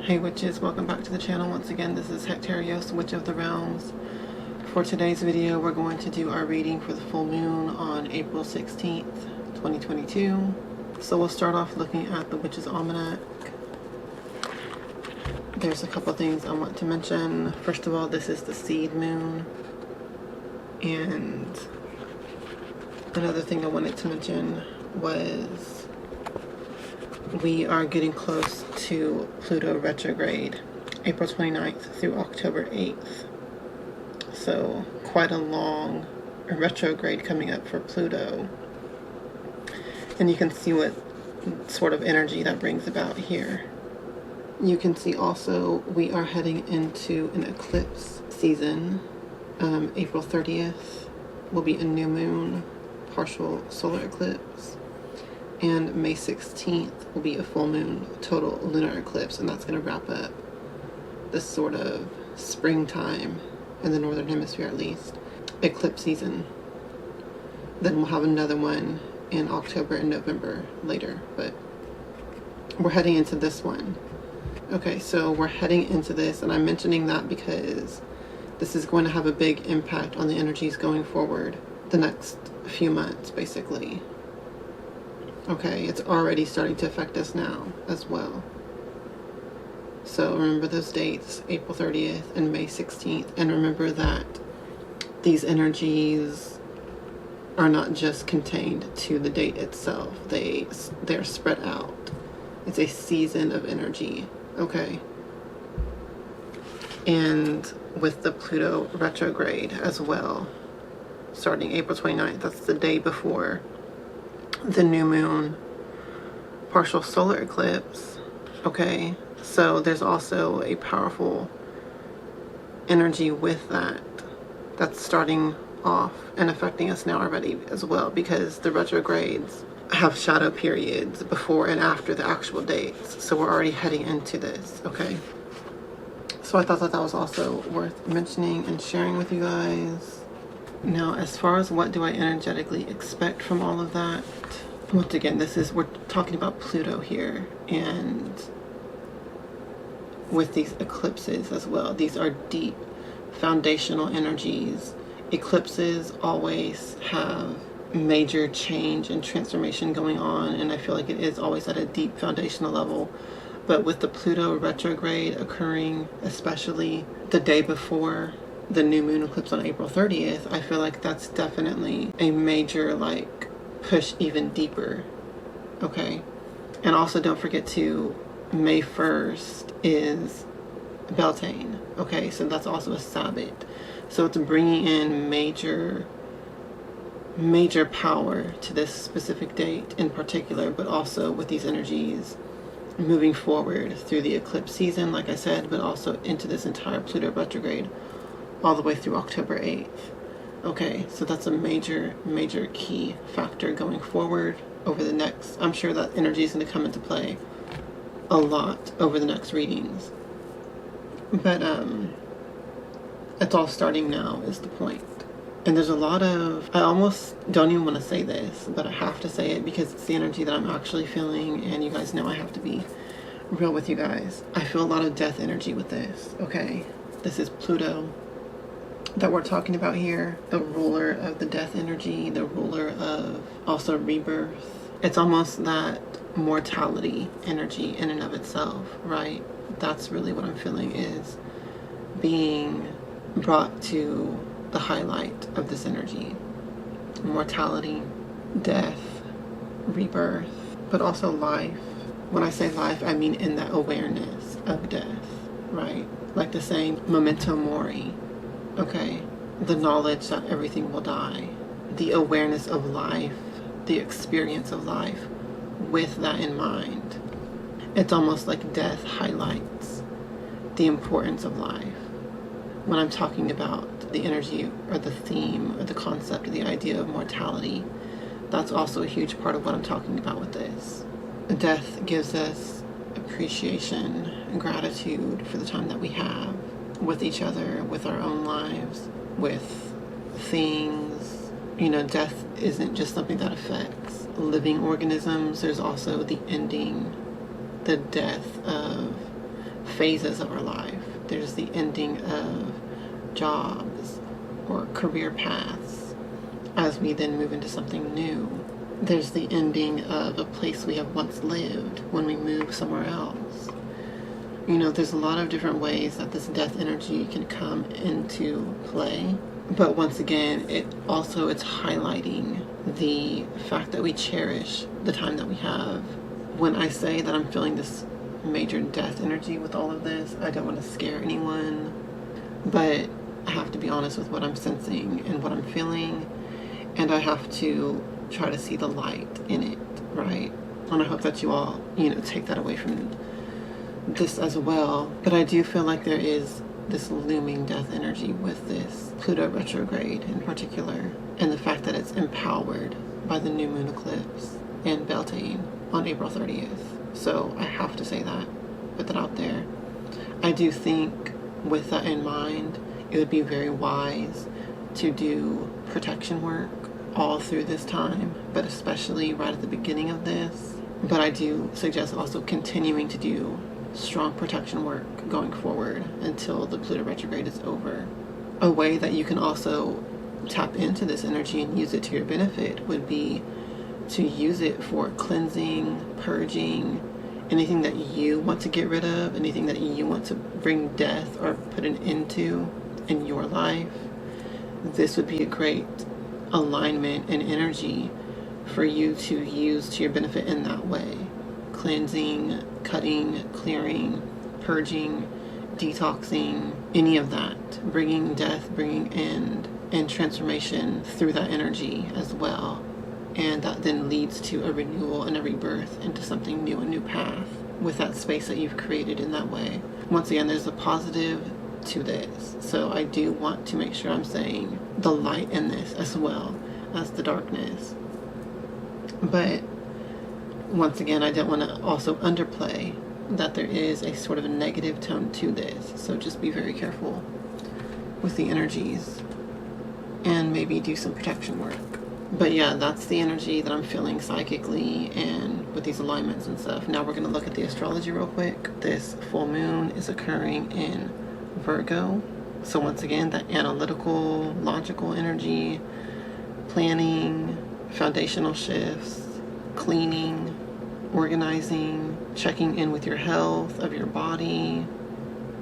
Hey witches, welcome back to the channel. Once again, this is Hectarios, Witch of the Realms. For today's video, we're going to do our reading for the full moon on April 16th, 2022. So we'll start off looking at the Witch's Almanac. There's a couple things I want to mention. First of all, this is the seed moon. And another thing I wanted to mention was we are getting close to Pluto Retrograde, April 29th through October 8th. So quite a long retrograde coming up for Pluto. And you can see what sort of energy that brings about here. You can see also we are heading into an eclipse season. April 30th will be a new moon, partial solar eclipse. And May 16th will be a full moon, total lunar eclipse, and that's going to wrap up this sort of springtime, in the northern hemisphere at least, eclipse season. Then we'll have another one in October and November later, but we're heading into this one. Okay, so we're heading into this, and I'm mentioning that because this is going to have a big impact on the energies going forward the next few months, basically. Okay, it's already starting to affect us now as well. So remember those dates, April 30th and May 16th. And remember that these energies are not just contained to the date itself. They're spread out. It's a season of energy, okay? And with the Pluto retrograde as well, starting April 29th, that's the day before the new moon partial solar eclipse. Okay, so there's also a powerful energy with that that's starting off and affecting us now already as well, because the retrogrades have shadow periods before and after the actual dates, so we're already heading into this. Okay, so I thought that was also worth mentioning and sharing with you guys. Now, as far as what do I energetically expect from all of that, once again, we're talking about Pluto here, and with these eclipses as well. These are deep foundational energies. Eclipses always have major change and transformation going on, and I feel like it is always at a deep foundational level. But with the Pluto retrograde occurring, especially the day before the new moon eclipse on April 30th, I feel like that's definitely a major push even deeper. Okay, and also don't forget to May 1st is Beltane. Okay, so that's also a Sabbath, so it's bringing in major power to this specific date in particular, but also with these energies moving forward through the eclipse season, like I said, but also into this entire Pluto retrograde all the way through October 8th. Okay, so that's a major key factor going forward over the next, I'm sure that energy is going to come into play a lot over the next readings. But it's all starting now is the point. And there's a lot of, I almost don't even want to say this, but I have to say it because it's the energy that I'm actually feeling, and you guys know I have to be real with you guys. I feel a lot of death energy with this, okay? This is Pluto that we're talking about here, the ruler of the death energy, the ruler of also rebirth. It's almost that mortality energy in and of itself, right? That's really what I'm feeling is being brought to the highlight of this energy. Mortality, death, rebirth, but also life. When I say life, I mean in that awareness of death, right? Like the saying, memento mori. Okay, the knowledge that everything will die, the awareness of life, the experience of life with that in mind. It's almost like death highlights the importance of life. When I'm talking about the energy or the theme or the concept or the idea of mortality, that's also a huge part of what I'm talking about with this. Death gives us appreciation and gratitude for the time that we have with each other, with our own lives, with things. You know, death isn't just something that affects living organisms. There's also the ending, the death of phases of our life. There's the ending of jobs or career paths as we then move into something new. There's the ending of a place we have once lived when we move somewhere else. You know, there's a lot of different ways that this death energy can come into play. But once again, it's highlighting the fact that we cherish the time that we have. When I say that I'm feeling this major death energy with all of this, I don't want to scare anyone, but I have to be honest with what I'm sensing and what I'm feeling, and I have to try to see the light in it, right? And I hope that you all, take that away from this as well. But I do feel like there is this looming death energy with this Pluto retrograde in particular, and the fact that it's empowered by the new moon eclipse in Beltane on April 30th. So I have to say that, put that out there. I do think with that in mind, it would be very wise to do protection work all through this time, but especially right at the beginning of this. But I do suggest also continuing to do strong protection work going forward until the Pluto retrograde is over. A way that you can also tap into this energy and use it to your benefit would be to use it for cleansing, purging, anything that you want to get rid of, anything that you want to bring death or put an end to in your life. This would be a great alignment and energy for you to use to your benefit in that way. Cleansing, cutting, clearing, purging, detoxing, any of that. Bringing death, bringing end, and transformation through that energy as well. And that then leads to a renewal and a rebirth into something new, a new path with that space that you've created in that way. Once again, there's a positive to this. So I do want to make sure I'm saying the light in this as well as the darkness. But once again, I don't want to also underplay that there is a sort of a negative tone to this. So just be very careful with the energies and maybe do some protection work. But yeah, that's the energy that I'm feeling psychically and with these alignments and stuff. Now we're going to look at the astrology real quick. This full moon is occurring in Virgo. So once again, that analytical, logical energy, planning, foundational shifts, cleaning, organizing, checking in with your health of your body,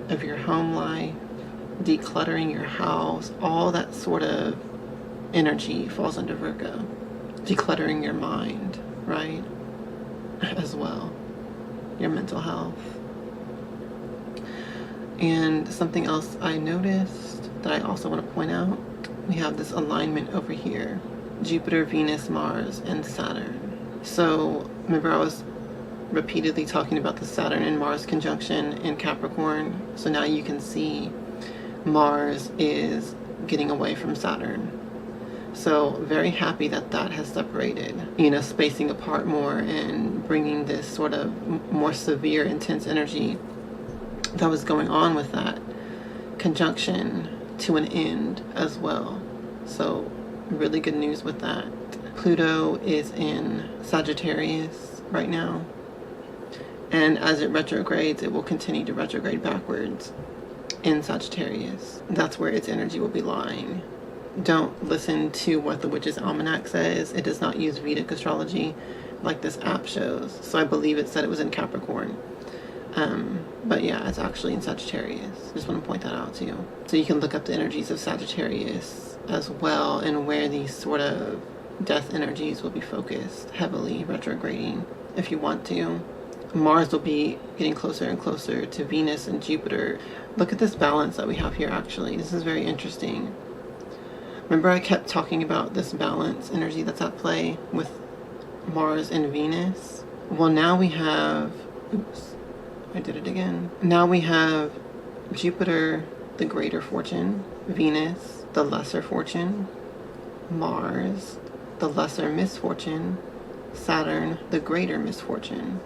of your home life, decluttering your house, all that sort of energy falls under Virgo. Decluttering your mind, right? As well. Your mental health. And something else I noticed that I also want to point out, we have this alignment over here. Jupiter, Venus, Mars, and Saturn. So remember I was repeatedly talking about the Saturn and Mars conjunction in Capricorn. So now you can see Mars is getting away from Saturn. So very happy that that has separated, spacing apart more and bringing this sort of more severe, intense energy that was going on with that conjunction to an end as well. So really good news with that. Pluto is in Sagittarius right now. And as it retrogrades, it will continue to retrograde backwards in Sagittarius. That's where its energy will be lying. Don't listen to what the Witch's Almanac says. It does not use Vedic astrology like this app shows. So I believe it said it was in Capricorn. But yeah, it's actually in Sagittarius. Just want to point that out to you. So you can look up the energies of Sagittarius as well and where these sort of death energies will be focused heavily retrograding if you want to. Mars will be getting closer and closer to Venus and Jupiter. Look at this balance that we have here actually. This is very interesting. Remember I kept talking about this balance energy that's at play with Mars and Venus? Well, now we have, oops, I did it again. Now we have Jupiter, the greater fortune, Venus, the lesser fortune, Mars, the lesser misfortune, Saturn, the greater misfortune.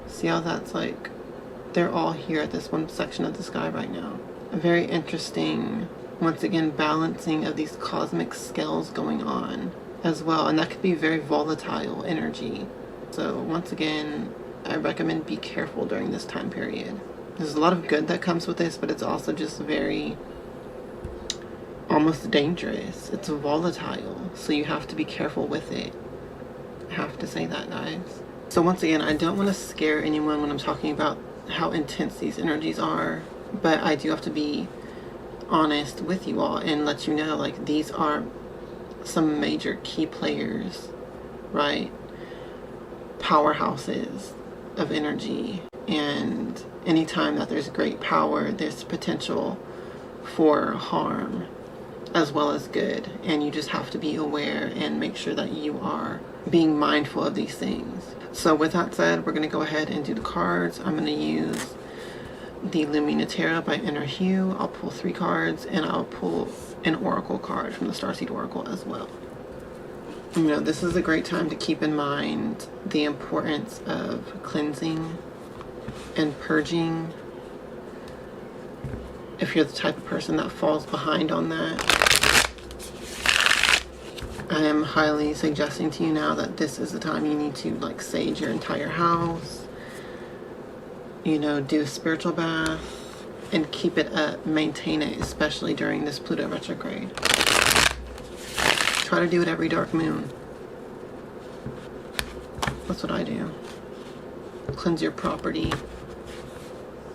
See how that's like, they're all here at this one section of the sky right now. A very interesting, once again, balancing of these cosmic scales going on as well. And that could be very volatile energy. So once again, I recommend be careful during this time period. There's a lot of good that comes with this, but it's also just very almost dangerous. It's volatile, so you have to be careful with it. I have to say that, guys. So once again, I don't want to scare anyone when I'm talking about how intense these energies are, but I do have to be honest with you all and let you know, like, these are some major key players, right? Powerhouses of energy, and anytime that there's great power, there's potential for harm as well as good, and you just have to be aware and make sure that you are being mindful of these things. So with that said, we're going to go ahead and do the cards. I'm going to use the Lumina Tarot by Inner Hue. I'll pull 3 cards, and I'll pull an oracle card from the Starseed Oracle as well. You know, this is a great time to keep in mind the importance of cleansing and purging. If you're the type of person that falls behind on that, I am highly suggesting to you now that this is the time you need to, like, sage your entire house, you know, do a spiritual bath, and keep it up, maintain it, especially during this Pluto retrograde. Try to do it every dark moon. That's what I do. Cleanse your property.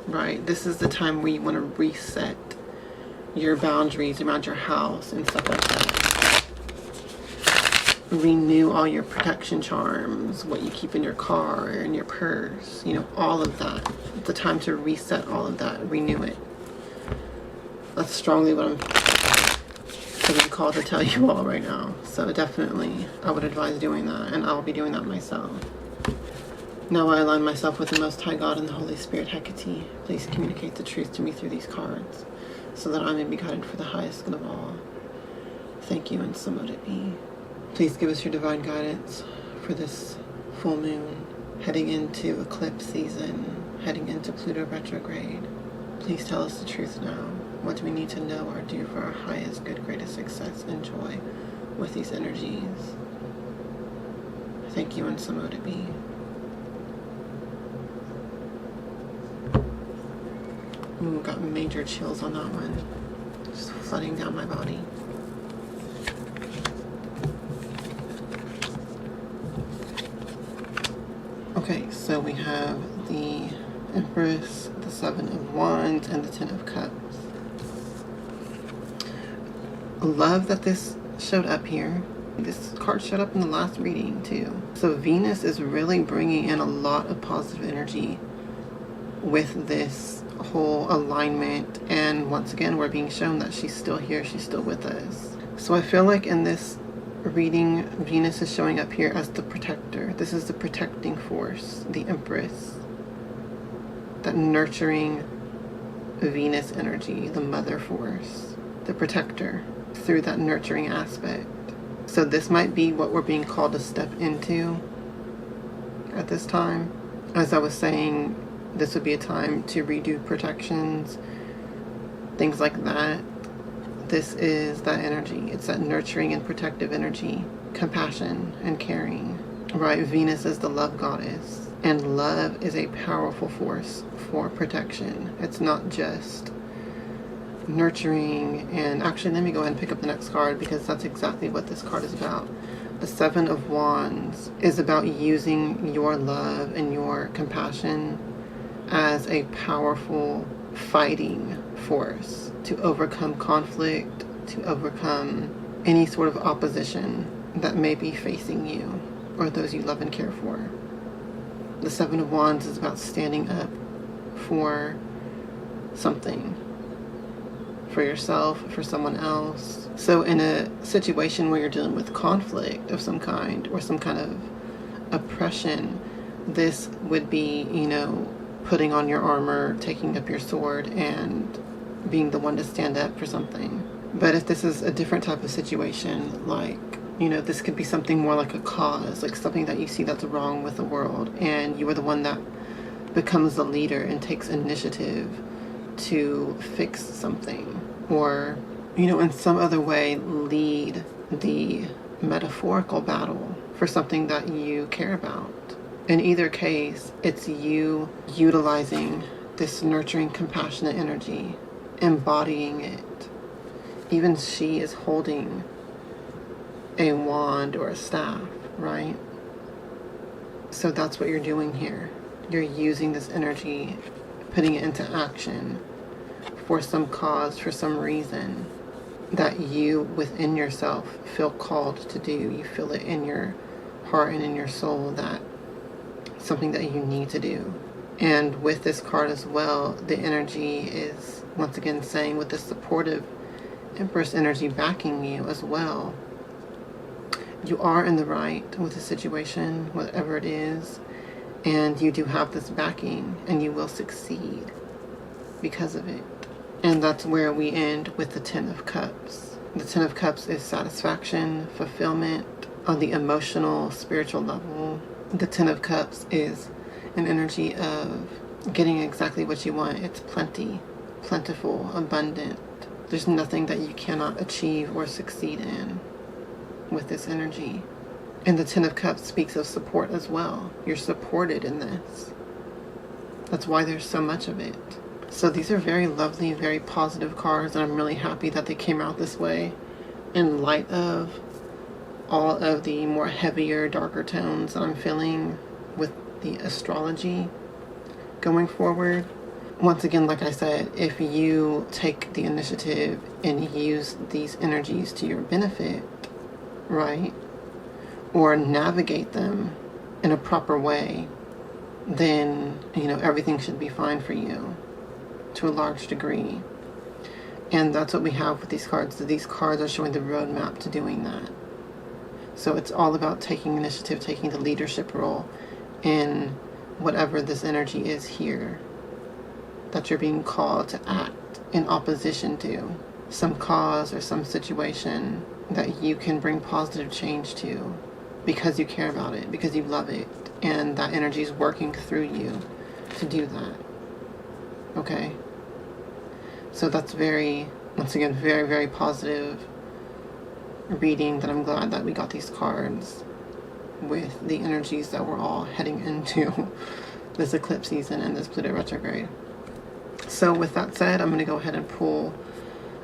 Right? This is the time where you want to reset your boundaries around your house and stuff like that. Renew all your protection charms, what you keep in your car or in your purse, you know, all of that. It's the time to reset all of that, renew it. That's strongly what I'm called to tell you all right now. So definitely, I would advise doing that, and I'll be doing that myself. Now I align myself with the Most High God and the Holy Spirit, Hecate. Please communicate the truth to me through these cards, so that I may be guided for the highest good of all. Thank you, and so mote it be. Please give us your divine guidance for this full moon, heading into eclipse season, heading into Pluto retrograde. Please tell us the truth now. What do we need to know or do for our highest good, greatest success and joy with these energies? Thank you, and so mote it be. Ooh, got major chills on that one. Just flooding down my body. Okay, so we have the Empress, the 7 of Wands, and the 10 of Cups. Love that this showed up here. This card showed up in the last reading too. So Venus is really bringing in a lot of positive energy with this whole alignment, and once again we're being shown that she's still here, she's still with us. So I feel like in this reading, Venus is showing up here as the protector. This is the protecting force, the Empress, that nurturing Venus energy, the mother force, the protector through that nurturing aspect. So this might be what we're being called to step into at this time. As I was saying, this would be a time to redo protections, things like that. This is that energy. It's that nurturing and protective energy, compassion and caring, right? Venus is the love goddess, and love is a powerful force for protection. It's not just nurturing. And actually, let me go ahead and pick up the next card, because that's exactly what this card is about. The 7 of Wands is about using your love and your compassion as a powerful fighting force to overcome conflict, to overcome any sort of opposition that may be facing you or those you love and care for. The 7 of Wands is about standing up for something, for yourself, for someone else. So in a situation where you're dealing with conflict of some kind or some kind of oppression, this would be, you know, putting on your armor, taking up your sword, and being the one to stand up for something. But if this is a different type of situation, like, you know, this could be something more like a cause, like something that you see that's wrong with the world, and you are the one that becomes the leader and takes initiative to fix something, or, you know, in some other way lead the metaphorical battle for something that you care about. In either case, it's you utilizing this nurturing, compassionate energy, embodying it. Even she is holding a wand or a staff, right? So that's what you're doing here. You're using this energy, putting it into action for some cause, for some reason that you within yourself feel called to do. You feel it in your heart and in your soul that something that you need to do. And with this card as well, the energy is once again saying, with the supportive Empress energy backing you as well, you are in the right with the situation, whatever it is, and you do have this backing, and you will succeed because of it. And that's where we end with the Ten of Cups. The Ten of Cups is satisfaction, fulfillment on the emotional, spiritual level. The Ten of Cups is an energy of getting exactly what you want. It's plenty, plentiful, abundant. There's nothing that you cannot achieve or succeed in with this energy. And the Ten of Cups speaks of support as well. You're supported in this. That's why there's so much of it. So these are very lovely, very positive cards, and I'm really happy that they came out this way in light of all of the more heavier, darker tones that I'm feeling with the astrology going forward. Once again, like I said, if you take the initiative and use these energies to your benefit, right, or navigate them in a proper way, then, you know, everything should be fine for you to a large degree. And that's what we have with these cards. So these cards are showing the roadmap to doing that. So it's all about taking initiative, taking the leadership role in whatever this energy is here that you're being called to act in opposition to. Some cause or some situation that you can bring positive change to because you care about it, because you love it, and that energy is working through you to do that. Okay? So that's very, once again, very, very positive reading, that I'm glad that we got these cards with the energies that we're all heading into this eclipse season and this Pluto retrograde. So with that said, I'm going to go ahead and pull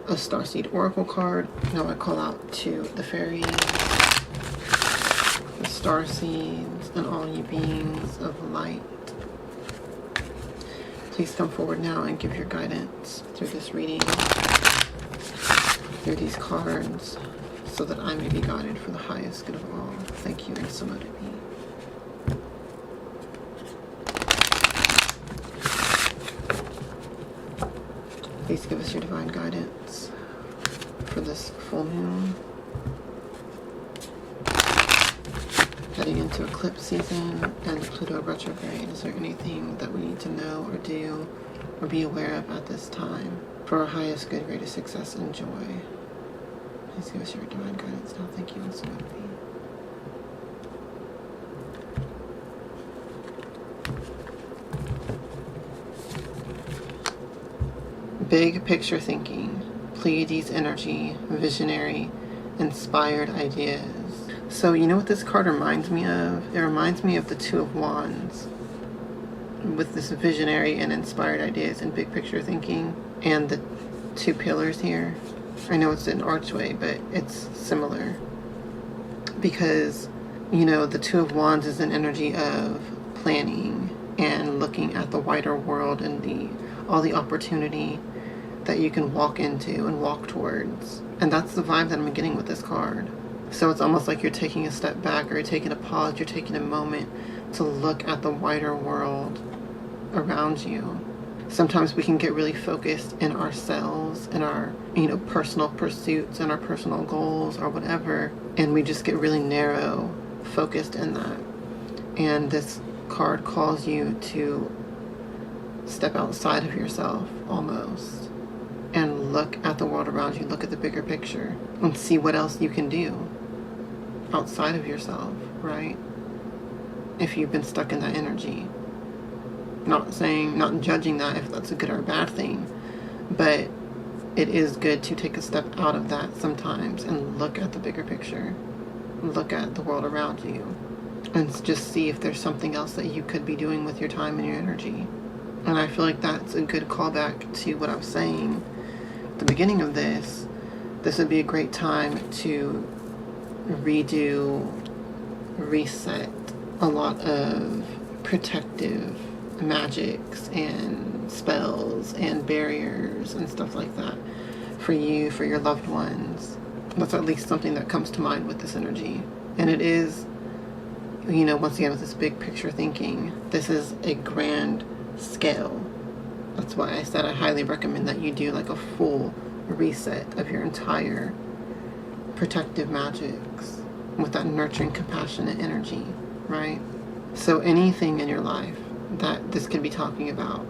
a Starseed Oracle card. Now I call out to the fairies, the starseeds, and all you beings of light. Please come forward now and give your guidance through this reading, through these cards, so that I may be guided for the highest good of all. Thank you, and so mote it be. Please give us your divine guidance for this full moon, heading into eclipse season and Pluto retrograde. Is there anything that we need to know or do or be aware of at this time for our highest good, greatest success and joy? Please give us your divine guidance now. Thank you, and so mote it be. Big picture thinking, Pleiades energy, visionary, inspired ideas. So you know what this card reminds me of? It reminds me of the Two of Wands with this visionary and inspired ideas and big picture thinking, and the two pillars here. I know it's an archway, but it's similar because, you know, the Two of Wands is an energy of planning and looking at the wider world and all the opportunity that you can walk into and walk towards. And that's the vibe that I'm getting with this card. So it's almost like you're taking a step back, or you're taking a pause, you're taking a moment to look at the wider world around you. Sometimes we can get really focused in ourselves and our, you know, personal pursuits and our personal goals or whatever, and we just get really narrow focused in that. And this card calls you to step outside of yourself almost and look at the world around you, look at the bigger picture, and see what else you can do outside of yourself, right? If you've been stuck in that energy. Not judging that if that's a good or a bad thing, but it is good to take a step out of that sometimes and look at the bigger picture, look at the world around you, and just see if there's something else that you could be doing with your time and your energy. And I feel like that's a good callback to what I was saying at the beginning of this. This would be a great time to redo, reset a lot of protective magics and spells and barriers and stuff like that for you, for your loved ones. That's at least something that comes to mind with this energy. And it is, you know, once again, with this big picture thinking, this is a grand scale. That's why I said I highly recommend that you do like a full reset of your entire protective magics with that nurturing, compassionate energy, right? So anything in your life that this could be talking about,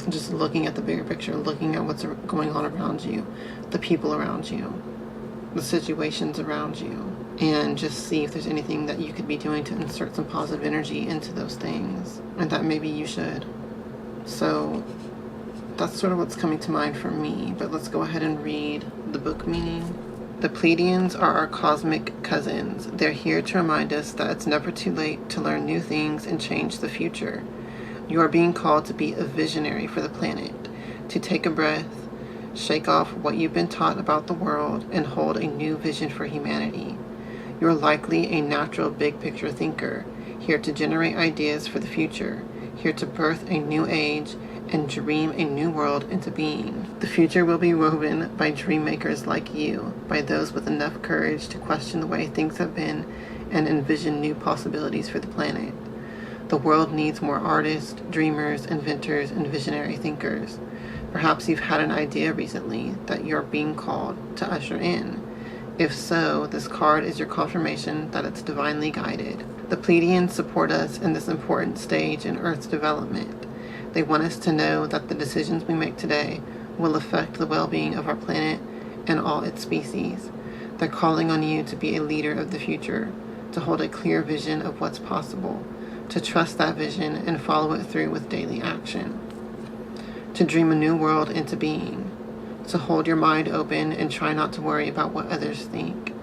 just looking at the bigger picture, looking at what's going on around you, the people around you, the situations around you, and just see if there's anything that you could be doing to insert some positive energy into those things, and that maybe you should. So that's sort of what's coming to mind for me, but let's go ahead and read the book meaning. The Pleiadians are our cosmic cousins. They're here to remind us that it's never too late to learn new things and change the future. You are being called to be a visionary for the planet, to take a breath, shake off what you've been taught about the world, and hold a new vision for humanity. You're likely a natural big picture thinker, here to generate ideas for the future, here to birth a new age and dream a new world into being. The future will be woven by dream makers like you, by those with enough courage to question the way things have been and envision new possibilities for the planet. The world needs more artists, dreamers, inventors, and visionary thinkers. Perhaps you've had an idea recently that you're being called to usher in. If so, this card is your confirmation that it's divinely guided. The Pleiadians support us in this important stage in Earth's development. They want us to know that the decisions we make today will affect the well-being of our planet and all its species. They're calling on you to be a leader of the future, to hold a clear vision of what's possible, to trust that vision and follow it through with daily action, to dream a new world into being, to hold your mind open and try not to worry about what others think,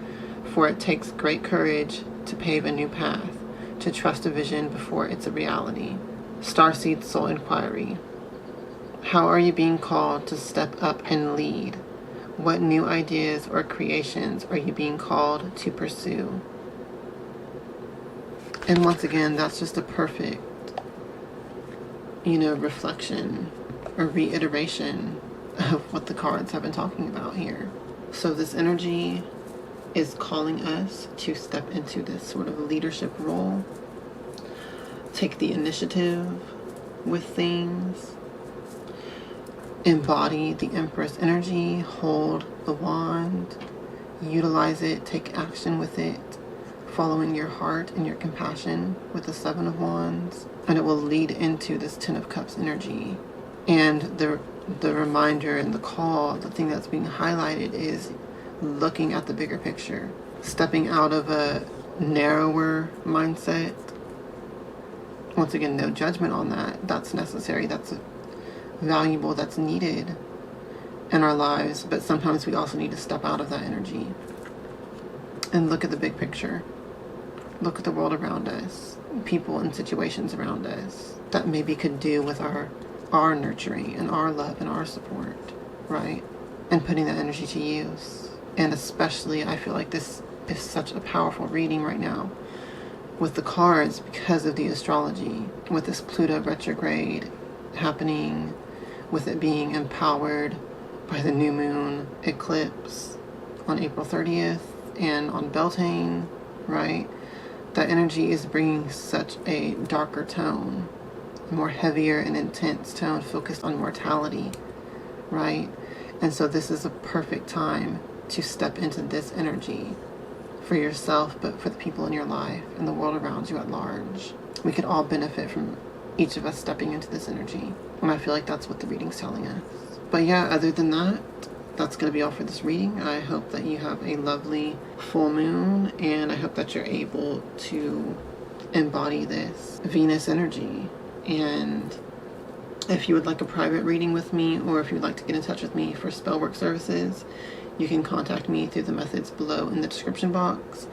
for it takes great courage to pave a new path, to trust a vision before it's a reality. Starseed Soul Inquiry. How are you being called to step up and lead? What new ideas or creations are you being called to pursue? And once again, that's just a perfect, reflection or reiteration of what the cards have been talking about here. So this energy is calling us to step into this sort of leadership role, take the initiative with things, embody the Empress energy, hold the wand, utilize it, take action with it, following your heart and your compassion with the Seven of Wands, and it will lead into this Ten of Cups energy. And the reminder and the call, the thing that's being highlighted is looking at the bigger picture, stepping out of a narrower mindset. Once again, no judgment on that. That's necessary, that's valuable, that's needed in our lives, but sometimes we also need to step out of that energy and look at the big picture. Look at the world around us, people and situations around us that maybe could do with our nurturing and our love and our support, right? And putting that energy to use. And especially, I feel like this is such a powerful reading right now with the cards because of the astrology, with this Pluto retrograde happening, with it being empowered by the new moon eclipse on April 30th and on Beltane, right? That energy is bringing such a darker tone, more heavier and intense tone focused on mortality, right? And so this is a perfect time to step into this energy for yourself, but for the people in your life and the world around you at large. We could all benefit from each of us stepping into this energy. And I feel like that's what the reading's telling us. But yeah, other than that, that's going to be all for this reading. I hope that you have a lovely full moon, and I hope that you're able to embody this Venus energy. And if you would like a private reading with me, or if you'd like to get in touch with me for spellwork services, you can contact me through the methods below in the description box.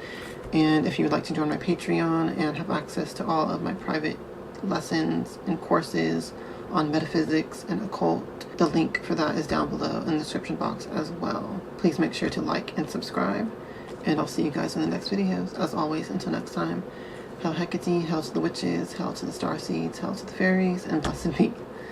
And if you would like to join my Patreon and have access to all of my private lessons and courses on metaphysics and occult. The link for that is down below in the description box as well. Please make sure to like and subscribe, and I'll see you guys in the next videos. As always, until next time, hail Hecate, hail to the witches, hail to the starseeds, hail to the fairies, and blessed be.